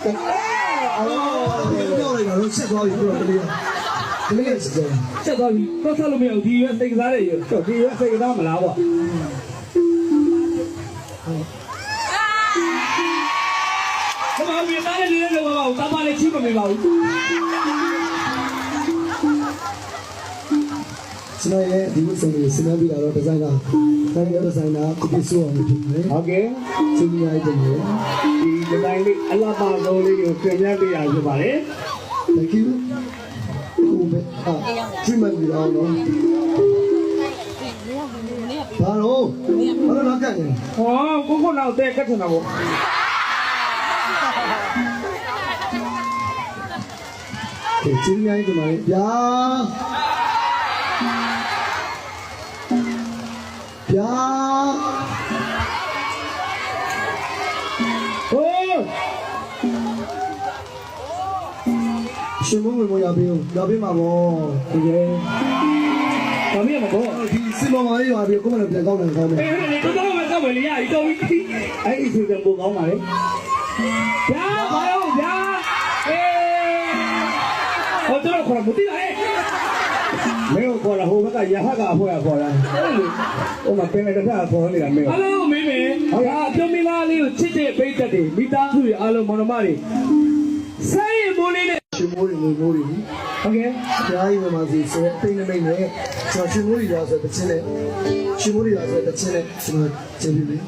ပြောလိုက်တော့ချက်သွားပြီပြောတလေးကချက်သွားပြီတော့ဆက်လို့မရဘူးဒီရွက်စိတ်ကစားတဲ့ရွက်ဒီရွက်စိတ်ကစားမလားပေါ့ဘာမှမရတဲ့လေးလည်းမပါဘူးတာမလည်းချိမမေးပါဘူးကျွန်တော်ရဲ့ဒီလိုဆိုရင်စဉ်းစားပြီးတော့ဒီဇိုင်နာကိုပြည့်စုံအောင်လုပ်တယ်ဟုတ်ကဲ့သူကြီးရိုက်တယ်ဒီဒီဇိုင်းလေးအလားပါဆုံးလေးကိုပြင်ပြပေးရဖြစ်ပါတယ် Thank you ဟုတ်ပဲtreatment ပြီးတော့နော်ဘာလို့နောက်ကနေဟောကိုနောက်တဲ့ကတ်ထနာပေါ့ဒီချင်းရိုက်တယ်နော်ဗျာဟိုရှင်မဝင်မရပေးမှာပေါ့ဒီကဲဘာမရမပေါ့ဒီစီမောင်မလေးရပြီးကိုမလည်းပြန်ကောင်းတယ်ကောင်းတယ်အေးတော့မကောက်မလေးရည်တော့အဲ့ဒီဆိုတော့ပိုကောင်းပါလေဗျာဘာလို့ဗျာအေးဟိုတော့ခေါ်မသိလားမင်းကိုခေါ်လာဟိုဘက်ကရဟကအဖွဲခေါ်လာဟိုမှာပင်လည်းတစ်ခါခေါ်နေတာမင်းဟယ်လိုမင်းမင်းဟာပြုံးမလားလေးကိုချစ်တဲ့ပိတ်သက်တွေမိသားစုတွေအားလုံးမောင်နှမတွေစိတ်မိုးလေးနဲ့ရှင်မိုးတွေမိုးတွေဟုတ်ကဲ့ကြားရမှာစီဆိုပိန်နေမိတ်နဲ့ကျွန်တော်ရှင်မိုးတွေရဆိုတချင်းနဲ့ရှင်မိုးတွေရဆိုတချင်းနဲ့ကျွန်တော်ကျေးဇူးလေး